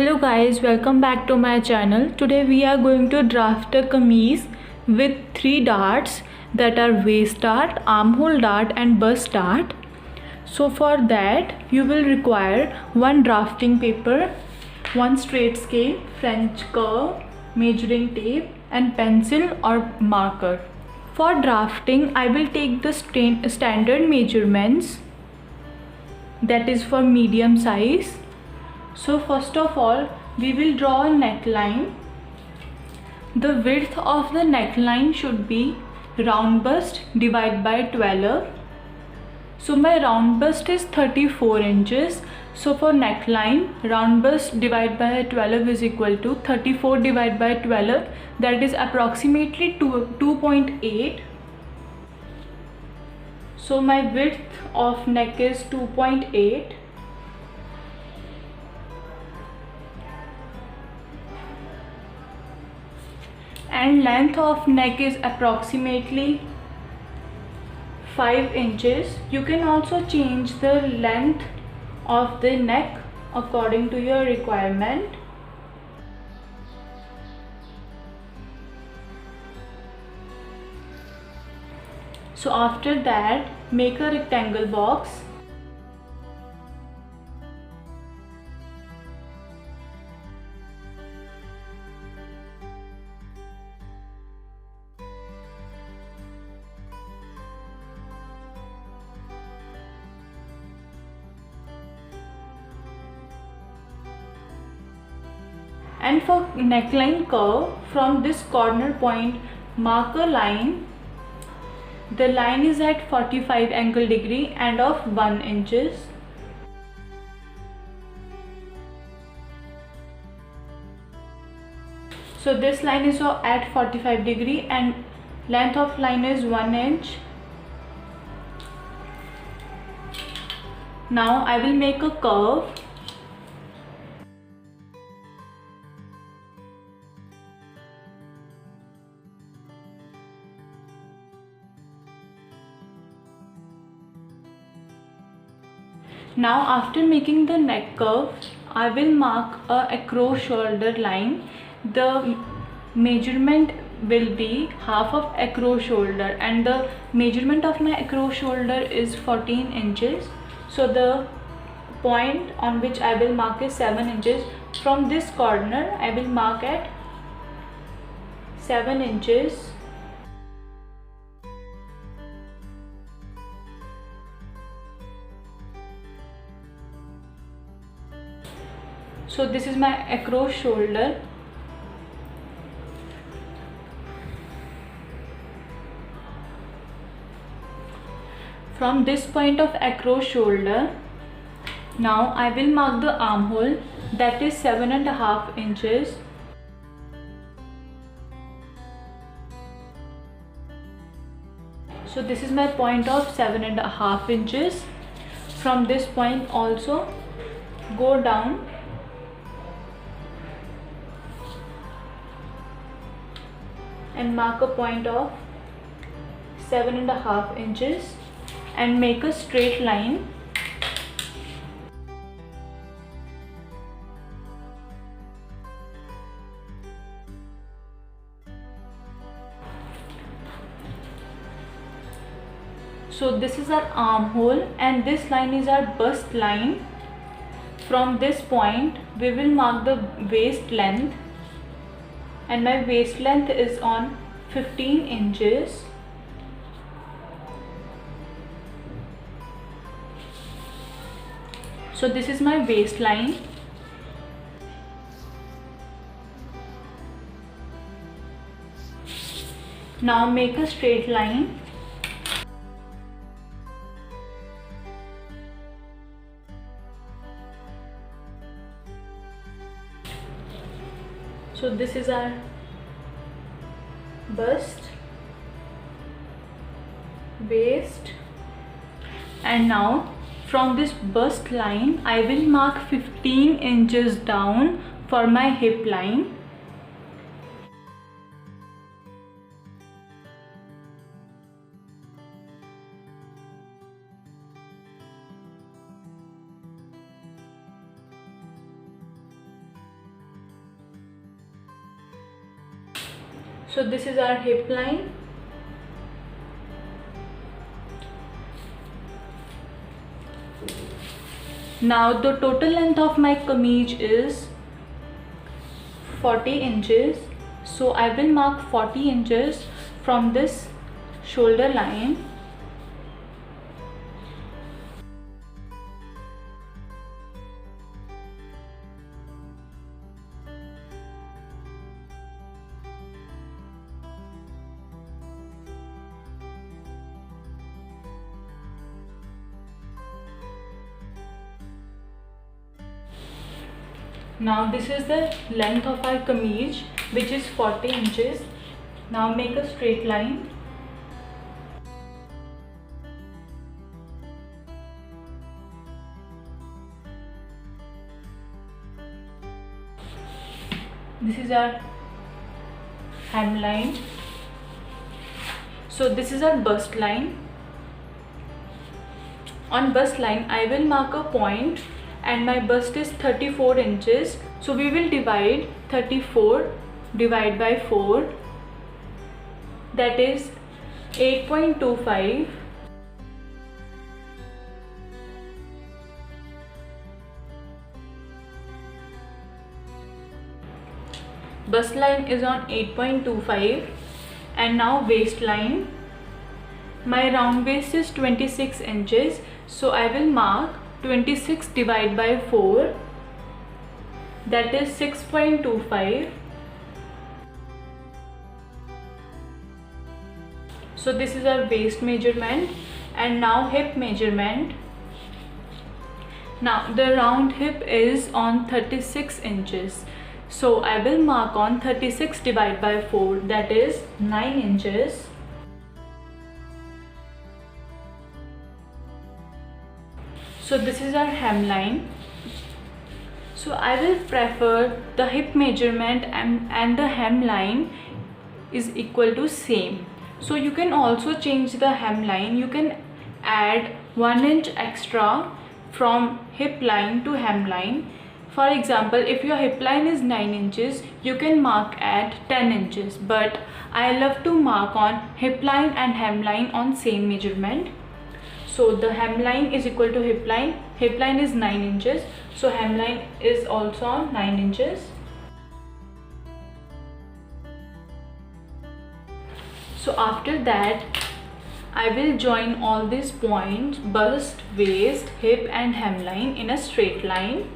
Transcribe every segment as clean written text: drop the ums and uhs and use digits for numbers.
Hello guys, welcome back to my channel. Today we are going to draft a kameez with 3 darts that are waist dart, armhole dart and bust dart. So for that you will require one drafting paper, one straight scale, French curve, measuring tape and pencil or marker. For drafting I will take the standard measurements, that is for medium size. So first of all we will draw a neckline. The width of the neckline should be round bust divided by 12. So my round bust is 34 inches. So for neckline, round bust divided by 12 is equal to 34 divided by 12, that is approximately 2.8. So my width of neck is 2.8. And length of neck is approximately 5 inches. You can also change the length of the neck according to your requirement. So after that, make a rectangle box. And for neckline curve, from this corner point mark a line. The line is at 45 angle degree and of 1 inches. So this line is at 45 degree and length of line is 1 inch. Now I will make a curve. Now after making the neck curve, I will mark a across shoulder line. The measurement will be half of across shoulder and the measurement of my across shoulder is 14 inches. So the point on which I will mark is 7 inches. From this corner I will mark at 7 inches. So this is my across shoulder. From this point of across shoulder, now I will mark the armhole, that is 7.5 inches. So this is my point of 7.5 inches. From this point also go down and mark a point of 7.5 inches and make a straight line. So this is our armhole and this line is our bust line. From this point we will mark the waist length, and my waist length is on 15 inches. So this is my waistline. Now make a straight line. So this is our bust, waist, and now from this bust line I will mark 15 inches down for my hip line. So this is our hip line. Now the total length of my kameez is 40 inches. So I will mark 40 inches from this shoulder line. Now this is the length of our kameez, which is 40 inches. Now make a straight line. This is our hemline. So this is our bust line. On bust line I will mark a point, and my bust is 34 inches. So we will divide 34 divide by 4, that is 8.25. Bust line is on 8.25. And now waistline. My round waist is 26 inches. So I will mark 26 divided by 4, that is 6.25. So this is our waist measurement. And now hip measurement. Now the round hip is on 36 inches. So I will mark on 36 divided by 4, that is 9 inches. So this is our hemline. So I will prefer the hip measurement and the hemline is equal to same. So you can also change the hemline. You can add 1 inch extra from hip line to hemline. For example, if your hip line is 9 inches, you can mark at 10 inches. But I love to mark on hip line and hemline on same measurement. So the hemline is equal to hip line. Hip line is 9 inches. So hemline is also on 9 inches. So after that, I will join all these points, bust, waist, hip and hemline in a straight line.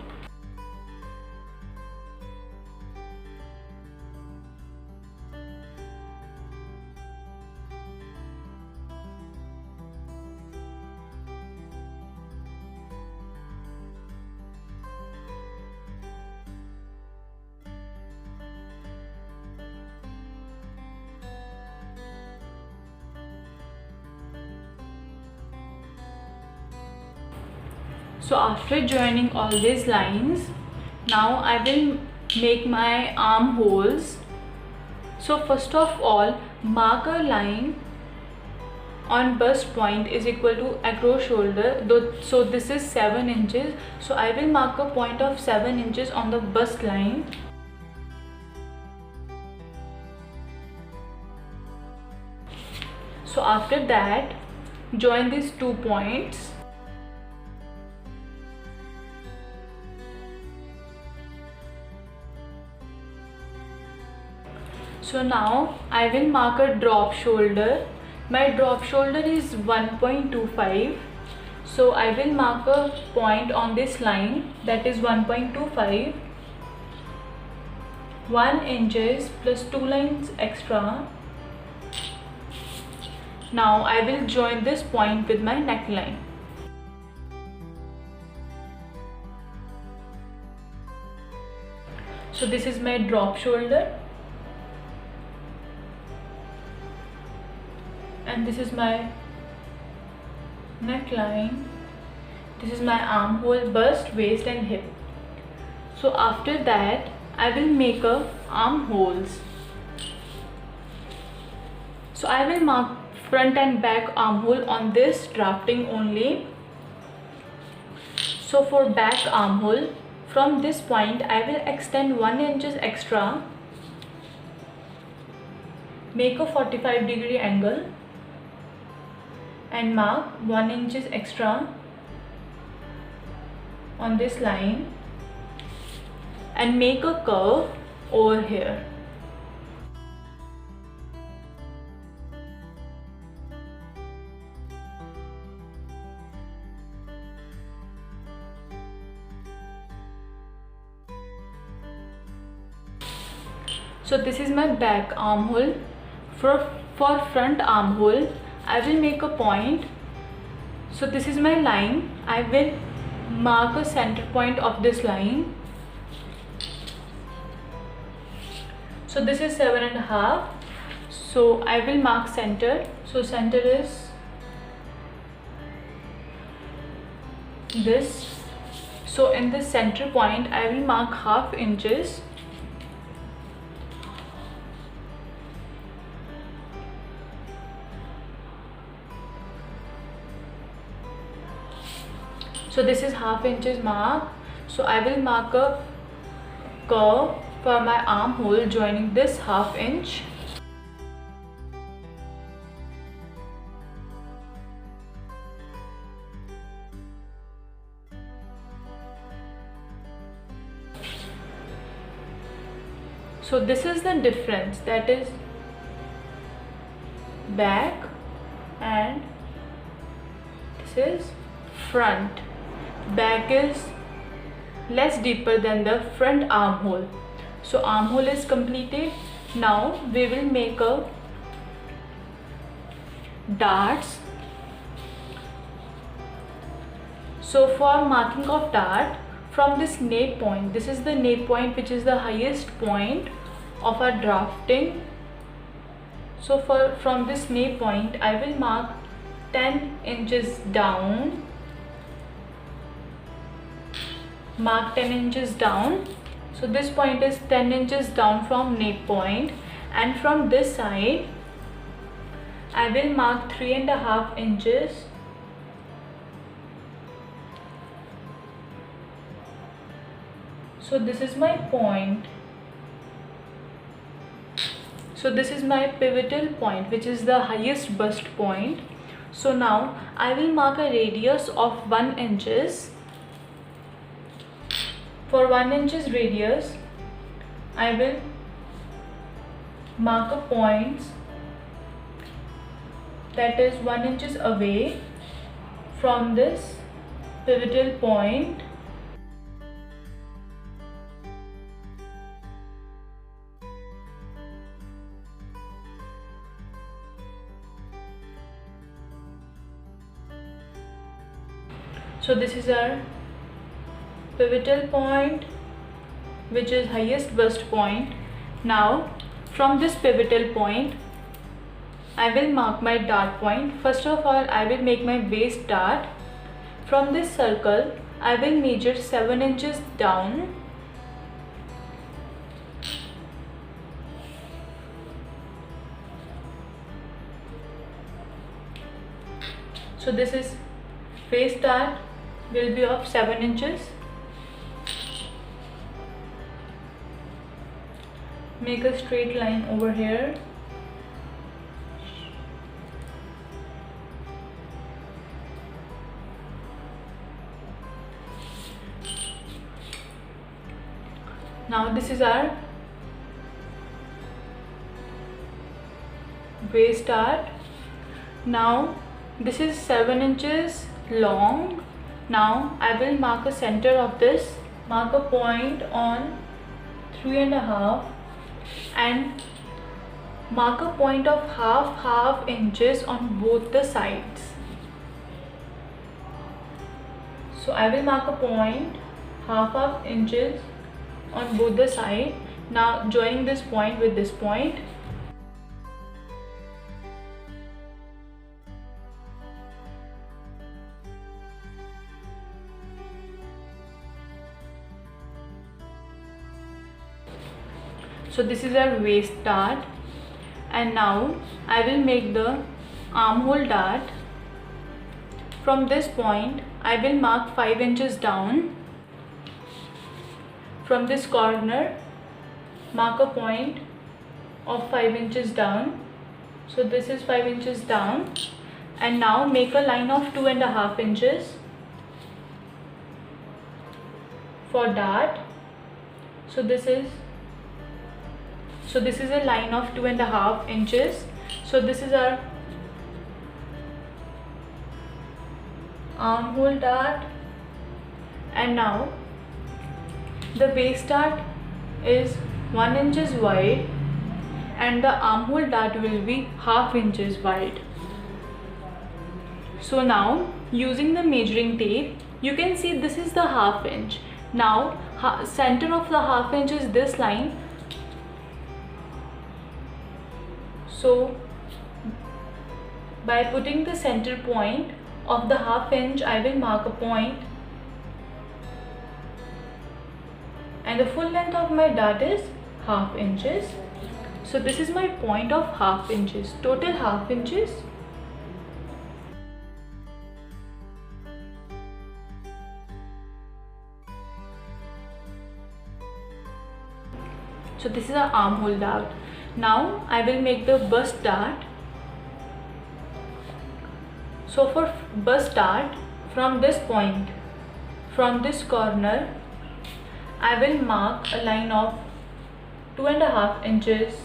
So after joining all these lines, now I will make my armholes. So first of all, mark a line on bust point is equal to across shoulder. So this is 7 inches. So I will mark a point of 7 inches on the bust line. So after that, join these 2 points. So now I will mark a drop shoulder. My drop shoulder is 1.25. So I will mark a point on this line, that is 1.25. 1 inches plus 2 lines extra. Now I will join this point with my neckline. So this is my drop shoulder. And this is my neckline. This is my armhole, bust, waist and hip. So after that, I will make a armholes. So I will mark front and back armhole on this drafting only. So for back armhole, from this point I will extend 1 inch extra. make a 45-degree angle and mark 1 inch extra on this line and make a curve over here. So this is my back armhole. For front armhole, I will make a point. So this is my line. I will mark a center point of this line. So this is 7.5. So I will mark center. So center is this. So in this center point, I will mark 1/2 inches. So this is 1/2 inches mark. So I will mark a curve for my armhole joining this 1/2 inch. So this is the difference, that is back and this is front. Back is less deeper than the front armhole. So armhole is completed. Now we will make a darts. So for marking of dart, from this nape point, this is the nape point which is the highest point of our drafting. So from this nape point, I will mark 10 inches down. Mark 10 inches down. So this point is 10 inches down from nape point, and from this side I will mark 3.5 inches. So this is my point. So this is my pivotal point, which is the highest bust point. So now I will mark a radius of 1 inches. For 1 inches radius, I will mark a point that is 1 inches away from this pivotal point. So this is our pivotal point, which is highest bust point. Now from this pivotal point, I will mark my dart point. First of all, I will make my base dart. From this circle, I will measure 7 inches down. So this is base dart will be of 7 inches. Make a straight line over here. Now this is our base dart. Now this is 7 inches long. Now I will mark a center of this, mark a point on 3.5 and mark a point of half inches on both the sides. So I will mark a point half inches on both the side. Now joining this point with this point. So this is our waist dart, and now I will make the armhole dart. From this point I will mark 5 inches down. From this corner, mark a point of 5 inches down. So this is 5 inches down, and now make a line of 2.5 inches for dart. So this is a line of 2.5 inches. So this is our armhole dart, and now the waist dart is 1 inches wide and the armhole dart will be 1/2 inches wide. So now using the measuring tape, you can see this is the 1/2 inch. Now center of the 1/2 inch is this line. So by putting the center point of the 1/2 inch, I will mark a point, and the full length of my dart is 1/2 inches. So this is my point of 1/2 inches, total 1/2 inches. So this is our armhole dart. Now I will make the bust dart. So for bust dart, from this point, from this corner, I will mark a line of 2.5 inches.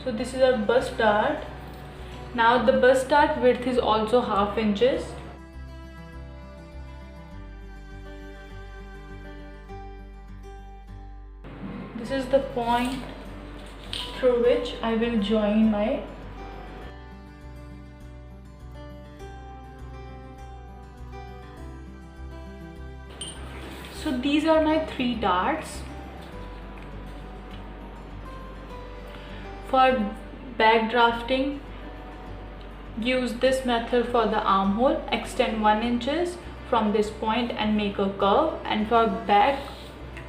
So this is our bust dart. Now the bust dart width is also 1/2 inches. This is the point through which I will join my So these are my 3 darts. For back drafting, use this method for the armhole. Extend 1 inches from this point and make a curve. And for back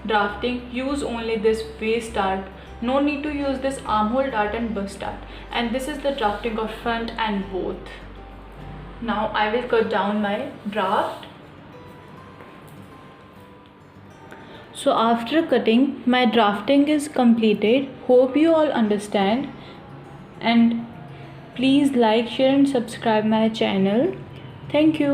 drafting, use only this waist dart. No need to use this armhole dart and bust dart. And this is the drafting of front and both. Now I will cut down my draft. So after cutting, my drafting is completed. Hope you all understand, and please like, share and subscribe my channel. Thank you.